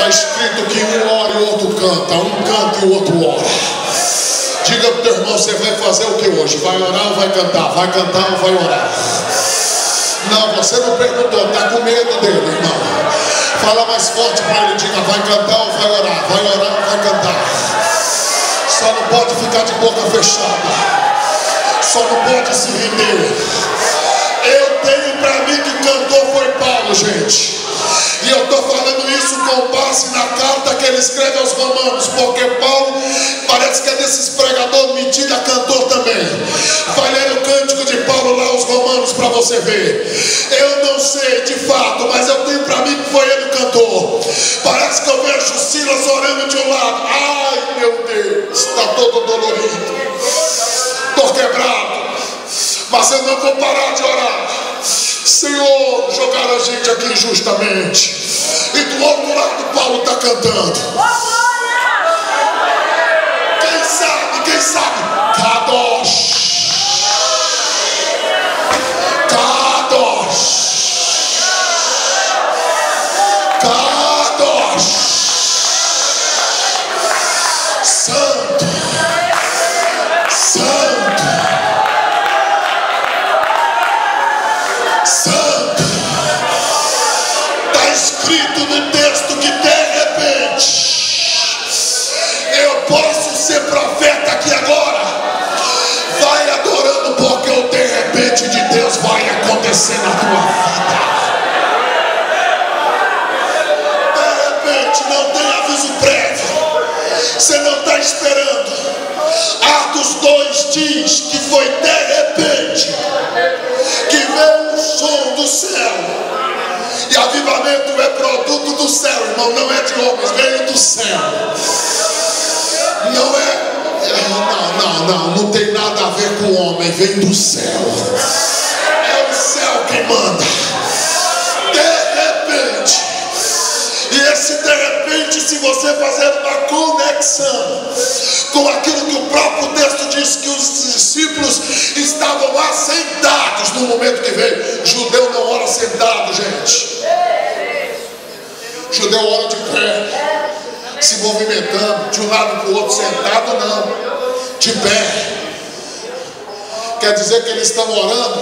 Está escrito que um ora e o outro canta, um canta e o outro ora. Diga para o teu irmão, você vai fazer o que hoje? Vai orar ou vai cantar? Vai cantar ou vai orar? Não, você não perguntou, está com medo dele, irmão. Fala mais forte para ele, diga, vai cantar ou vai orar? Vai orar ou vai cantar? Só não pode ficar de boca fechada. Só não pode se render. Eu tenho para mim que cantor foi Paulo, gente. E eu estou falando isso com base na carta que ele escreve aos Romanos, porque Paulo parece que é desses pregadores metido a cantor também. Vai ler o cântico de Paulo lá aos Romanos para você ver. Eu não sei de fato, mas eu tenho para mim que foi ele o cantor. Parece que eu vejo Silas orando de um lado. Ai meu Deus, está todo dolorido, estou quebrado, mas eu não vou parar de orar. Senhor, jogaram a gente aqui injustamente. E do outro lado Paulo está cantando. Quem sabe? Kadosh. Kadosh. Kadosh. Santo. Santo. Santo. Está escrito no texto que de repente eu posso ser profeta aqui agora. Vai adorando, porque o de repente de Deus vai acontecer na tua vida. De repente, não tem aviso prévio. Você não está esperando. Atos 2 diz que foi de repente que veio um som do céu. E avivamento é produto do céu, irmão, não é de homens, veio do céu. Não é. Não tem nada a ver com o homem, vem do céu. É o céu quem manda. De repente. E esse de repente, se você fazer uma conexão com aquilo que o próprio texto diz, que os discípulos estavam assentados no momento que veio. Judeu não ora sentado, gente. Judeu ora de pé, se movimentando de um lado para o outro, sentado não, de pé. Quer dizer que eles estão orando,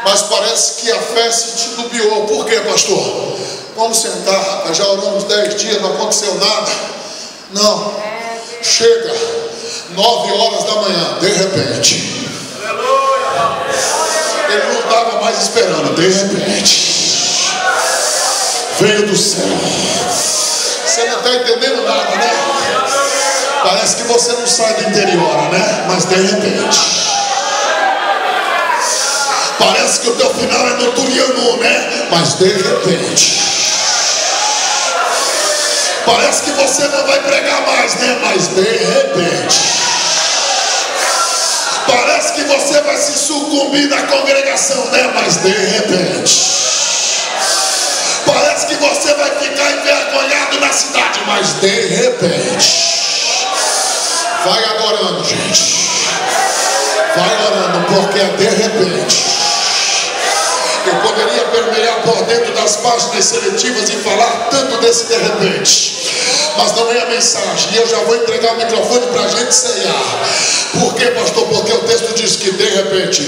mas parece que a fé se titubeou. Por quê, pastor? Vamos sentar, rapaz, já oramos 10 dias, não aconteceu nada. Não, chega 9 horas da manhã, de repente. Ele não estava mais esperando, de repente veio do céu. Você não está entendendo nada, né? Parece que você não sai do interior, né? Mas de repente. Parece que o teu final é no Turianu, né? Mas de repente. Parece que você não vai pregar mais, né? Mas de repente. Parece que você vai se sucumbir na congregação, né? Mas de repente. Parece que você vai ficar envergonhado na cidade, mas de repente. Vai adorando, gente. Vai orando, porque é de repente. Eu poderia permear por dentro das páginas seletivas e falar tanto desse de repente, mas não é a mensagem. E eu já vou entregar o microfone para a gente ceiar. Por quê, pastor? Porque o texto diz que de repente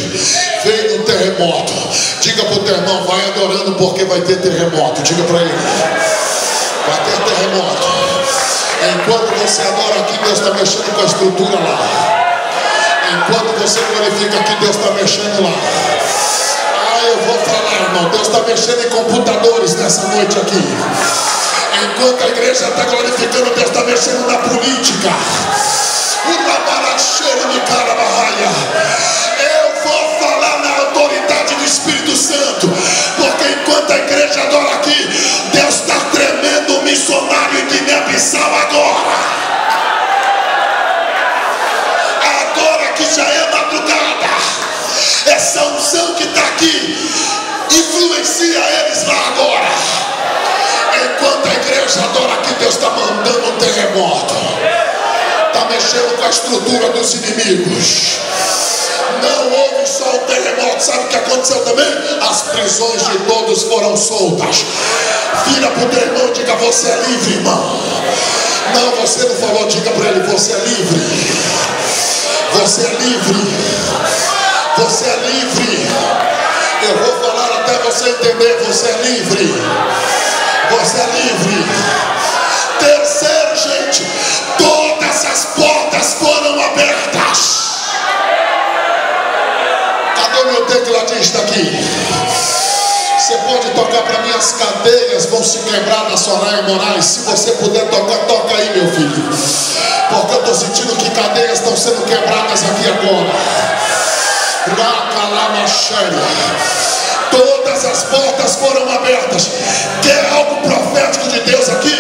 veio um terremoto. Diga para o teu irmão, vai adorando, porque vai ter terremoto. Diga para ele, vai ter terremoto. Enquanto você adora aqui, Deus está mexendo com a estrutura lá. Enquanto você glorifica aqui, Deus está mexendo lá. Eu vou falar, irmão, Deus está mexendo em computadores nessa noite aqui. Enquanto a igreja está glorificando, Deus está mexendo na política. Eu vou falar na autoridade do Espírito Santo, porque enquanto a igreja adora aqui, Deus está tremendo o missionário em Guiné-Bissau agora. Agora que já é madrugada, essa unção que está aqui influencia eles lá agora. Enquanto a igreja adora aqui, Deus está mandando um terremoto. Está mexendo com a estrutura dos inimigos. Não houve só o terremoto. Sabe o que aconteceu também? As prisões de todos foram soltas. Vira para o teu irmão e diga: você é livre, irmão. Não, você não falou, diga para ele: você é livre. Você é livre. Você é livre. Eu vou falar até você entender. Você é livre. Você é livre. Terceiro, gente, todas as portas foram abertas. Cadê o meu tecladista aqui? Você pode tocar para mim? As cadeias vão se quebrar na Soraya Moraes. Se você puder tocar, toca aí, meu filho. Porque eu estou sentindo que cadeias estão sendo quebradas aqui agora. Todas as portas foram abertas. Quer algo profético de Deus aqui?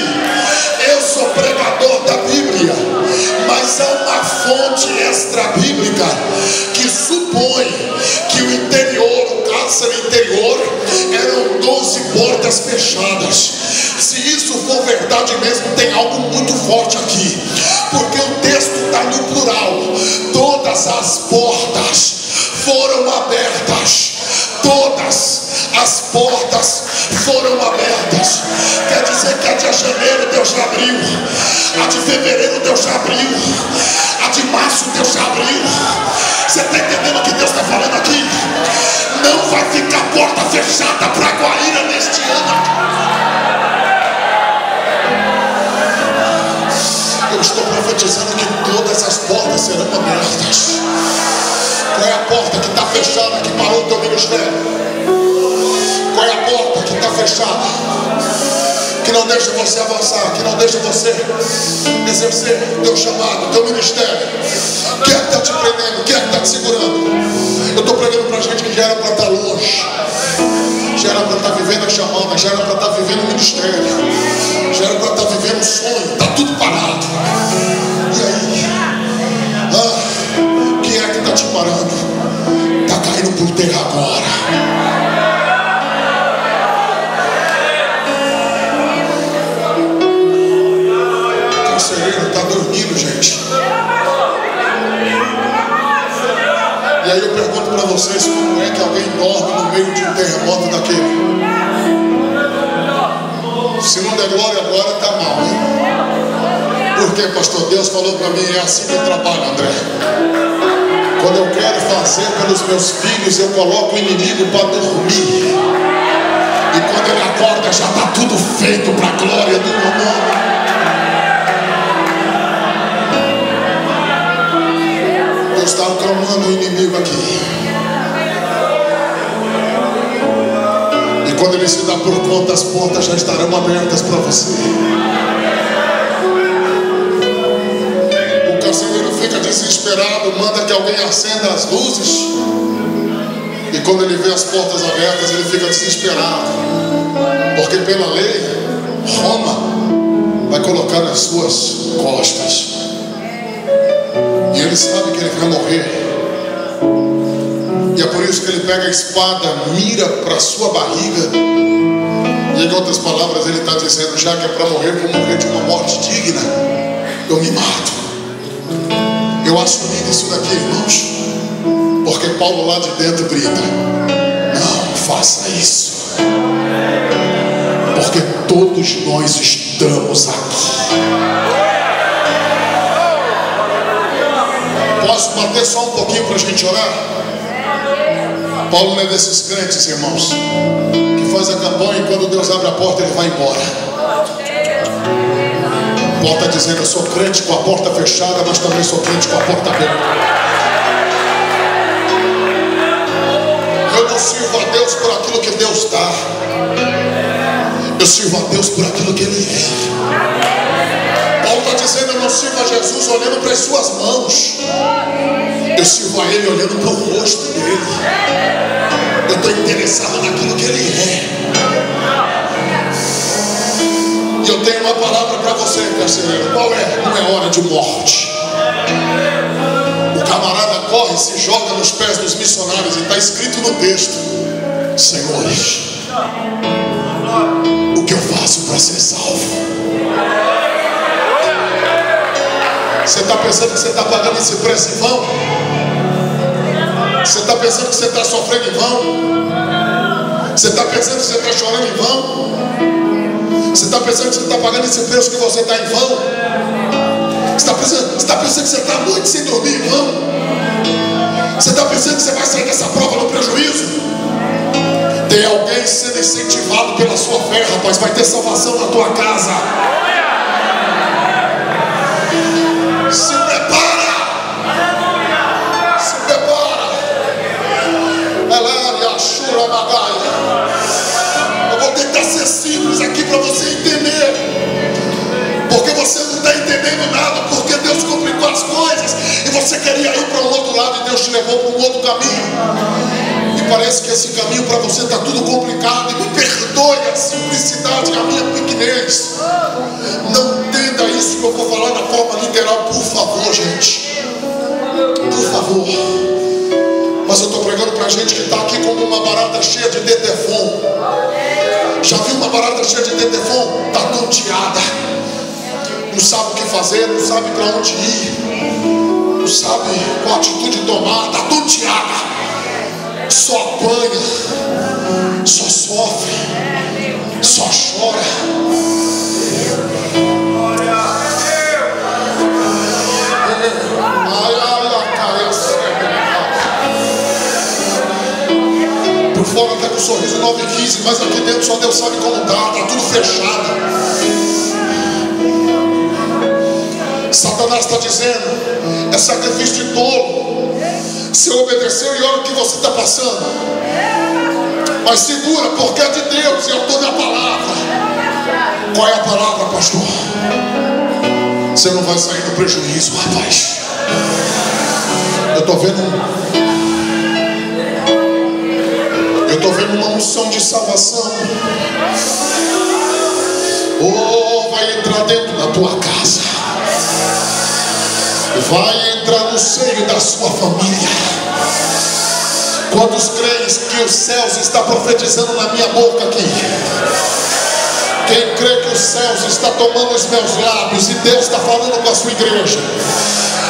Eu sou pregador da Bíblia, mas há uma fonte extra-bíblica que supõe que o interior, o cárcere interior, eram 12 portas fechadas. Se isso for verdade mesmo, tem algo muito forte aqui, porque o texto está no plural. Todas as portas foram abertas. Todas as portas foram abertas. Quer dizer que a de janeiro Deus já abriu, a de fevereiro Deus já abriu, a de março Deus já abriu. Você está entendendo o que Deus está falando aqui? Não vai ficar porta fechada para Guaíra neste ano. Eu estou profetizando que todas as portas serão abertas. Qual é a porta que está fechada, que parou o teu ministério? Qual é a porta que está fechada, que não deixa você avançar, que não deixa você exercer o teu chamado, o teu ministério? Quem é que está te prendendo? Quem é que está te segurando? Eu estou pregando para gente que já era para estar longe, já era para estar vivendo a chamada, já era para estar vivendo o ministério, já era para estar vivendo o sonho. Está tudo parado. E aí? Quem é que está te parando? Está caindo por terra agora. Está dormindo, gente. E aí eu pergunto para vocês: como é que alguém dorme no meio de um terremoto daquele? Se não der glória agora, está mal, hein? Por quê, pastor? Deus falou para mim: é assim que eu trabalho, André. Quando eu quero fazer pelos meus filhos, eu coloco o inimigo para dormir. E quando ele acorda, já está tudo feito para a glória do meu nome. Deus está acalmando o inimigo aqui. E quando ele se dá por conta, as portas já estarão abertas para você. O carcereiro fica desesperado, manda que alguém acenda as luzes. E quando ele vê as portas abertas, ele fica desesperado, porque pela lei, Roma vai colocar nas suas costas. E ele sabe que ele vai morrer. E é por isso que ele pega a espada, mira para a sua barriga. E em outras palavras ele está dizendo: já que é para morrer, vou morrer de uma morte digna. Eu me mato. Eu acho lindo isso daqui, irmãos, porque Paulo lá de dentro grita: não faça isso, porque todos nós estamos aqui. Posso bater só um pouquinho para a gente orar? Paulo não é desses crentes, irmãos, que faz a campanha e quando Deus abre a porta ele vai embora. Paulo está dizendo: eu sou crente com a porta fechada, mas também sou crente com a porta aberta. Eu não sirvo a Deus por aquilo que Deus dá, eu sirvo a Deus por aquilo que Ele é. Paulo está dizendo: eu não sirvo a Jesus olhando para as suas mãos, eu sirvo a Ele olhando para o rosto dele. Eu estou interessado naquilo que Ele é. E eu tenho uma palavra para você, carcereiro. Qual é? Não é hora de morte. O camarada corre e se joga nos pés dos missionários. E está escrito no texto: senhores, o que eu faço para ser salvo? Você está pensando que você está pagando esse preço em vão? Você está pensando que você está sofrendo em vão? Você está pensando que você está chorando em vão? Você está pensando que você está pagando esse preço que você está em vão? Você está pensando que você está à noite sem dormir em vão? Você está pensando que você vai sair dessa prova no prejuízo? Tem alguém sendo incentivado pela sua fé, rapaz. Vai ter salvação na tua casa. Se prepara. Se prepara. Ela achura bagaia. Eu vou tentar ser simples aqui para você entender. Porque você não está entendendo nada. Porque Deus complicou as coisas e você queria ir para o outro lado e Deus te levou para um outro caminho. Parece que esse caminho para você está tudo complicado. E me perdoe a simplicidade, a minha pequenez. Não entenda isso que eu vou falar da forma literal, por favor, gente. Por favor. Mas eu estou pregando para gente que está aqui como uma barata cheia de detefon. Já viu uma barata cheia de detefon? Está tonteada. Não sabe o que fazer, não sabe para onde ir. Não sabe qual atitude tomar. Está tonteada. Só apanha, só sofre, só chora. Por fora está com um sorriso 9,15, mas aqui dentro só Deus sabe como está tudo fechado. Satanás está dizendo: é sacrifício de tolo. Se obedeceu e olha o que você está passando. Mas segura, porque é de Deus e eu estou na palavra. Qual é a palavra, pastor? Você não vai sair do prejuízo, rapaz. Eu estou vendo uma unção de salvação. Oh, vai entrar dentro da tua casa. Vai entrar no seio da sua família. Quantos creem que os céus está profetizando na minha boca aqui? Quem crê que os céus está tomando os meus lábios e Deus está falando com a sua igreja?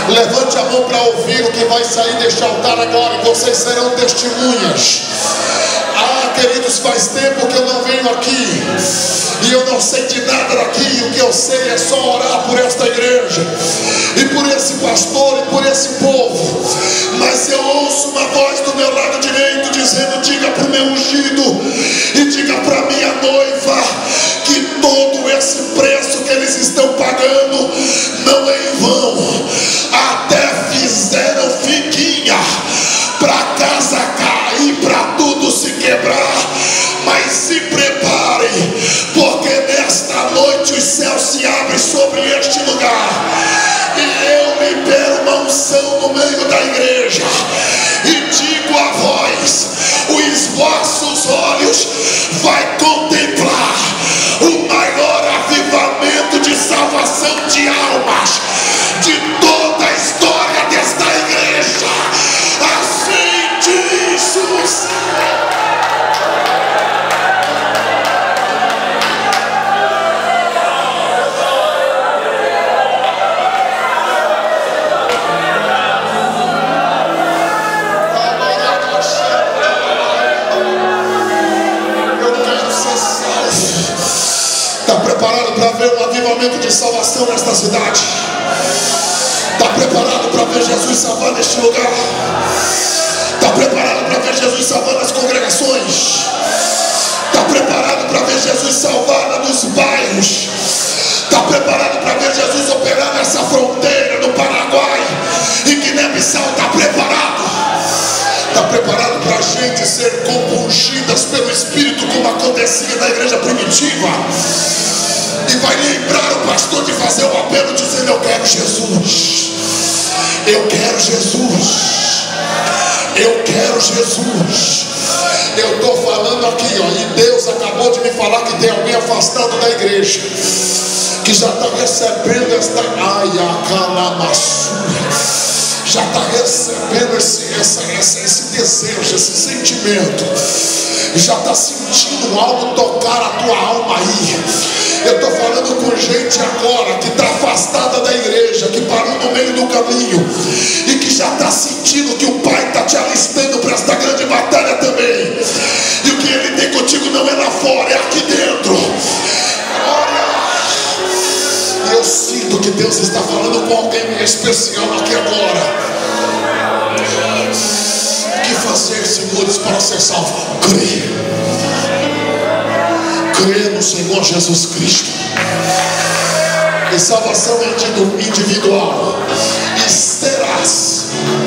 Levante a mão para ouvir o que vai sair deste altar agora, e vocês serão testemunhas. Ah, queridos, faz tempo que eu não venho aqui e eu não sei de nada daqui. O que eu sei é só orar por esta igreja e por esse pastor e por esse povo. Mas eu ouço uma voz do meu lado direito dizendo: diga para o meu ungido e diga para minha noiva que todo esse preço que eles estão pagando não é em vão. Até fizeram fiquinha para casa cair, para tudo se quebrar. Mas se preparem, porque nesta noite os céus se abrem sobre este lugar. E eu libero uma unção no meio da igreja e digo a voz: os vossos olhos vai contemplar o maior avivamento de salvação de almas de toda a história desta igreja. Assim diz o Senhor. Preparado para ver um avivamento de salvação nesta cidade? Está preparado para ver Jesus salvar neste lugar? Está preparado para ver Jesus salvar nas congregações? Está preparado para ver Jesus salvar nos bairros? Está preparado para ver Jesus operar nessa fronteira no Paraguai e Guiné-Bissau? Está preparado? Está preparado para a gente ser compungidas pelo Espírito, como acontecia na igreja primitiva? E vai lembrar o pastor de fazer o apelo dizendo: eu quero Jesus, eu quero Jesus, eu quero Jesus. Eu estou falando aqui, ó, e Deus acabou de me falar que tem alguém afastado da igreja que já está recebendo esta já está recebendo esse desejo, esse sentimento, e já está sentindo algo tocar a tua alma aí. Eu estou falando com gente agora que está afastada da igreja, que parou no meio do caminho e que já está sentindo que o Pai está te alistando para esta grande batalha também. E o que Ele tem contigo não é lá fora, é aqui dentro. E eu sinto que Deus está falando com alguém especial aqui agora. O que fazer, senhores, para ser salvo? Crê. Crê no Senhor Jesus Cristo. E salvação é individual. E serás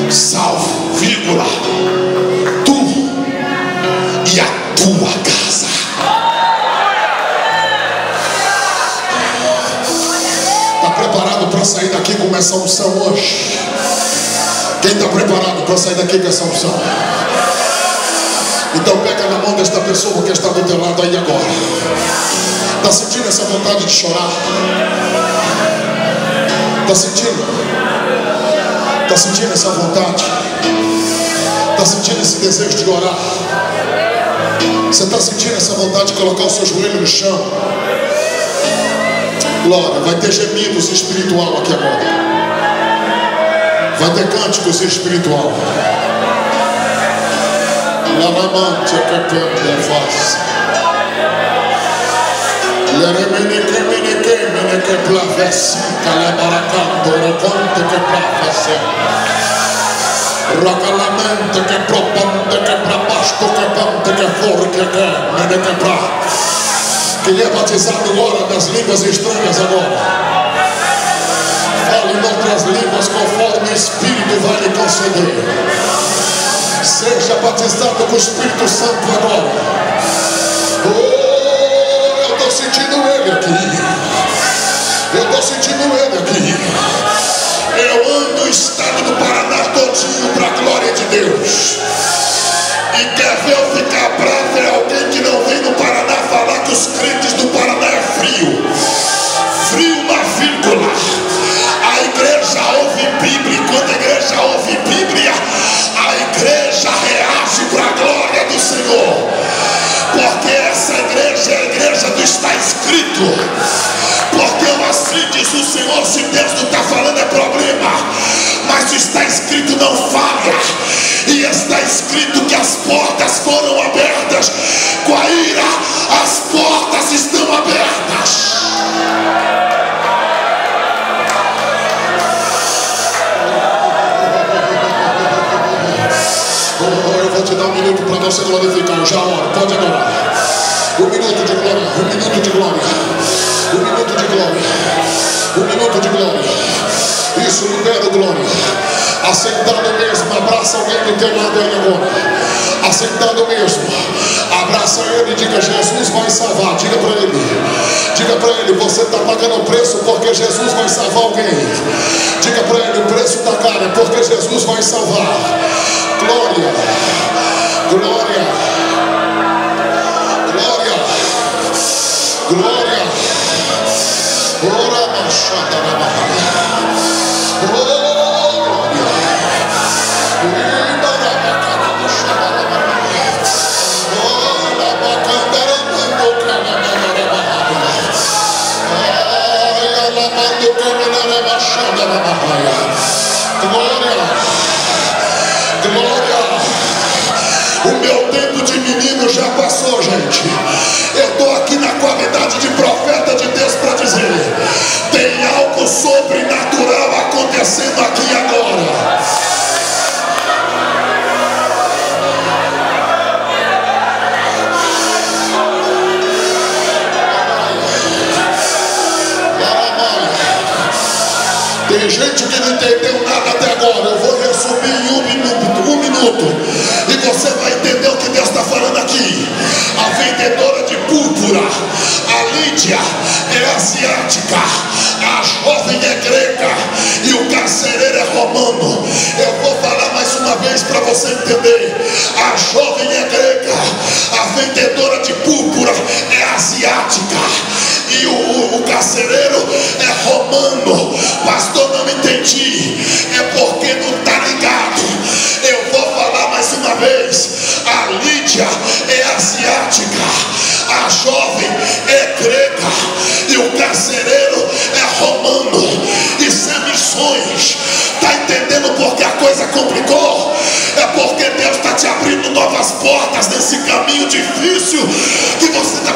salvo, vírgula, tu e a tua casa. Está preparado para sair daqui com essa unção hoje? Quem está preparado para sair daqui com essa unção? Então pega na mão desta pessoa que está do teu lado aí agora. Está sentindo essa vontade de chorar? Está sentindo? Está sentindo essa vontade? Está sentindo esse desejo de orar? Você está sentindo essa vontade de colocar o seu joelho no chão? Glória, vai ter gemidos espiritual aqui agora. Vai ter cânticos espiritual. Lamante que perde a face. Leremene que plavesi, calabaracando, roconte que plavesi. Racalamente que propante que prapasto que pante que forque que mene que pra. Quem é batizado agora das línguas estranhas agora? Fale em outras línguas conforme o Espírito vai lhe conceder. Seja batizado com o Espírito Santo agora. Oh, eu estou sentindo Ele aqui. Eu estou sentindo Ele aqui. Eu ando o estado do Paraná todinho para a glória de Deus. E quer ver eu ficar bravo é alguém que não vem no Paraná falar que os crentes do Paraná é frio. Frio na vírgula. A igreja ouve Bíblia, e quando a igreja ouve Bíblia, a igreja reage para a glória do Senhor. Porque essa igreja é a igreja do está escrito. Porque assim diz o Senhor, se Deus não está falando é problema. Mas se está escrito não falha. E está escrito que as portas foram abertas. Com a ira, as portas estão abertas. Eu vou te dar um minuto para você glorificar. Já ora, pode adorar. Um minuto de glória, um minuto de glória, um minuto de glória, um minuto de glória. Isso, libera glória. Assentado mesmo, abraça alguém do teu lado aí agora. Assentado mesmo, abraça ele e diga: Jesus vai salvar. Diga para ele, você está pagando o preço porque Jesus vai salvar alguém. Diga para ele, o preço está caro porque Jesus vai salvar. Glória, glória, glória, glória. Ora machada na barra. Glória, glória. O meu tempo de menino já passou, gente. Eu estou aqui na qualidade de profeta de Deus para dizer: tem algo sobrenatural acontecendo aqui agora. Tem gente que não entendeu nada até agora. Eu vou resumir em um minuto. E você vai entender o que Deus está falando aqui. A vendedora de púrpura, a Lídia, é asiática. A jovem é grega. E o carcereiro é romano. Eu vou falar mais uma vez para você entender. A jovem é grega. A vendedora de púrpura é asiática. E o carcereiro é romano. Pastor, não entendi. É porque não está ligado. Eu vou falar mais uma vez. A Lídia é asiática. A jovem é grega. E coisa complicou, é porque Deus está te abrindo novas portas nesse caminho difícil que você está